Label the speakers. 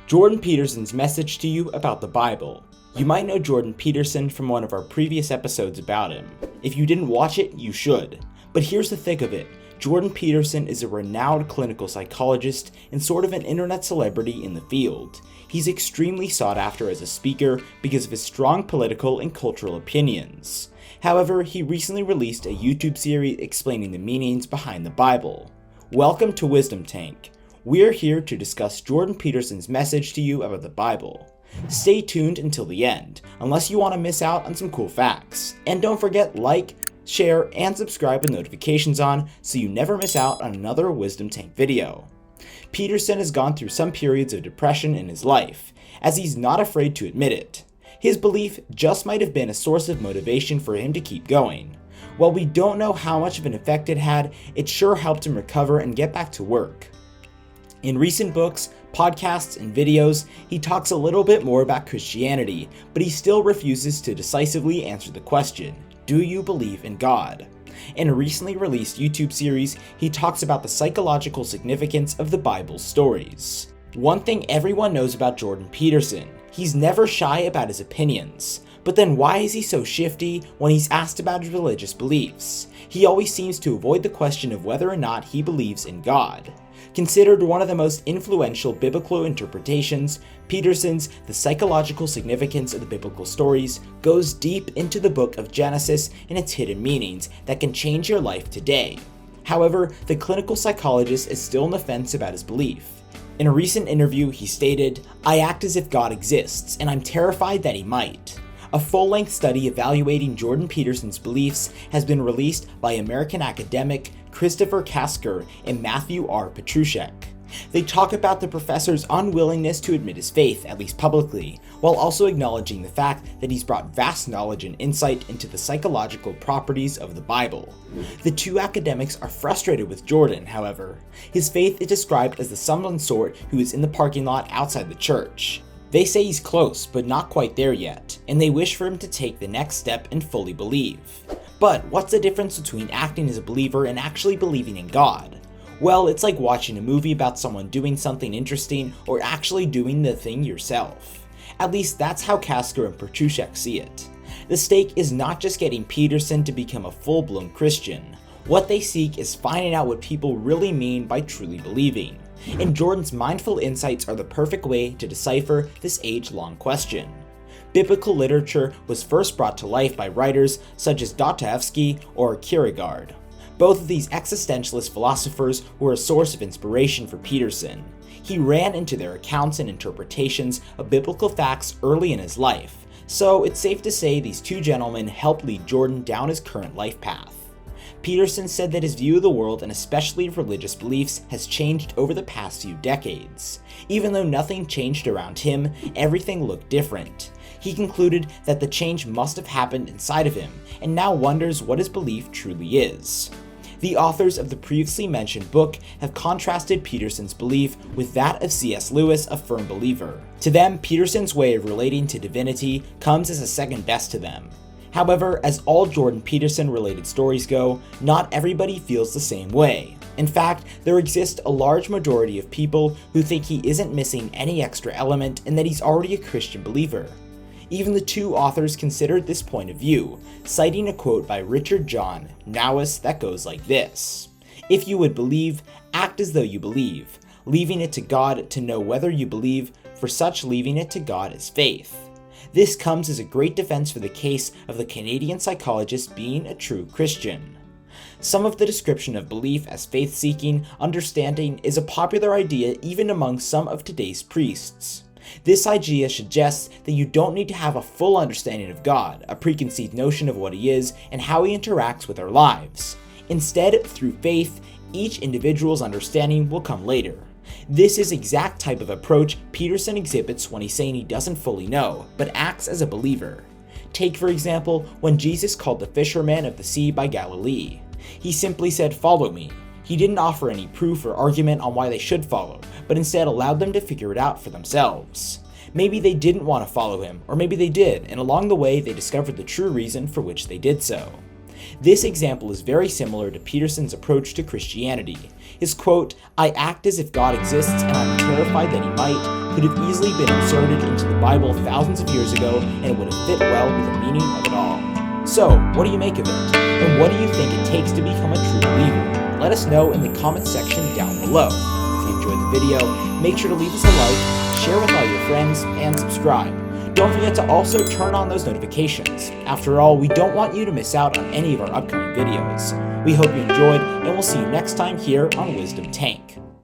Speaker 1: Jordan Peterson's message to you about the Bible. You might know Jordan Peterson from one of our previous episodes about him. If you didn't watch it, you should. But here's the thick of it. Jordan Peterson is a renowned clinical psychologist and sort of an internet celebrity in the field. He's extremely sought after as a speaker because of his strong political and cultural opinions. However, he recently released a YouTube series explaining the meanings behind the Bible. Welcome to Wisdom Tank. We're here to discuss Jordan Peterson's message to you about the Bible. Stay tuned until the end, unless you want to miss out on some cool facts. And don't forget, like, share, and subscribe with notifications on so you never miss out on another Wisdom Tank video. Peterson has gone through some periods of depression in his life, as he's not afraid to admit it. His belief just might have been a source of motivation for him to keep going. While we don't know how much of an effect it had, it sure helped him recover and get back to work. In recent books, podcasts, and videos, he talks a little bit more about Christianity, but he still refuses to decisively answer the question, do you believe in God? In a recently released YouTube series, he talks about the psychological significance of the Bible's stories. One thing everyone knows about Jordan Peterson, he's never shy about his opinions. But then why is he so shifty when he's asked about his religious beliefs? He always seems to avoid the question of whether or not he believes in God. Considered one of the most influential biblical interpretations, Peterson's The Psychological Significance of the Biblical Stories goes deep into the book of Genesis and its hidden meanings that can change your life today. However, the clinical psychologist is still on the fence about his belief. In a recent interview, he stated, "I act as if God exists, and I'm terrified that he might." A full-length study evaluating Jordan Peterson's beliefs has been released by American academic Christopher Kasker and Matthew R. Petrushek. They talk about the professor's unwillingness to admit his faith, at least publicly, while also acknowledging the fact that he's brought vast knowledge and insight into the psychological properties of the Bible. The two academics are frustrated with Jordan, however. His faith is described as the someone sort who is in the parking lot outside the church. They say he's close, but not quite there yet, and they wish for him to take the next step and fully believe. But what's the difference between acting as a believer and actually believing in God? Well, it's like watching a movie about someone doing something interesting or actually doing the thing yourself. At least that's how Kasker and Petrushek see it. The stake is not just getting Peterson to become a full-blown Christian. What they seek is finding out what people really mean by truly believing. And Jordan's mindful insights are the perfect way to decipher this age-long question. Biblical literature was first brought to life by writers such as Dostoevsky or Kierkegaard. Both of these existentialist philosophers were a source of inspiration for Peterson. He ran into their accounts and interpretations of biblical facts early in his life, so it's safe to say these two gentlemen helped lead Jordan down his current life path. Peterson said that his view of the world and especially religious beliefs has changed over the past few decades. Even though nothing changed around him, everything looked different. He concluded that the change must have happened inside of him, and now wonders what his belief truly is. The authors of the previously mentioned book have contrasted Peterson's belief with that of C.S. Lewis, a firm believer. To them, Peterson's way of relating to divinity comes as a second best to them. However, as all Jordan Peterson related stories go, not everybody feels the same way. In fact, there exists a large majority of people who think he isn't missing any extra element and that he's already a Christian believer. Even the two authors considered this point of view, citing a quote by Richard John Nowis that goes like this: "If you would believe, act as though you believe, leaving it to God to know whether you believe, for such leaving it to God is faith." This comes as a great defense for the case of the Canadian psychologist being a true Christian. Some of the description of belief as faith-seeking understanding is a popular idea even among some of today's priests. This idea suggests that you don't need to have a full understanding of God, a preconceived notion of what he is and how he interacts with our lives. Instead, through faith, each individual's understanding will come later. This is the exact type of approach Peterson exhibits when he's saying he doesn't fully know, but acts as a believer. Take, for example, when Jesus called the fishermen of the sea by Galilee. He simply said, "Follow me." He didn't offer any proof or argument on why they should follow, but instead allowed them to figure it out for themselves. Maybe they didn't want to follow him, or maybe they did, and along the way they discovered the true reason for which they did so. This example is very similar to Peterson's approach to Christianity. His quote, "I act as if God exists and I'm terrified that he might," could have easily been inserted into the Bible thousands of years ago and would have fit well with the meaning of it all. So, what do you make of it? And what do you think it takes to become a true believer? Let us know in the comments section down below. If you enjoyed the video, make sure to leave us a like, share with all your friends, and subscribe. Don't forget to also turn on those notifications. After all, we don't want you to miss out on any of our upcoming videos. We hope you enjoyed, and we'll see you next time here on Wisdom Tank.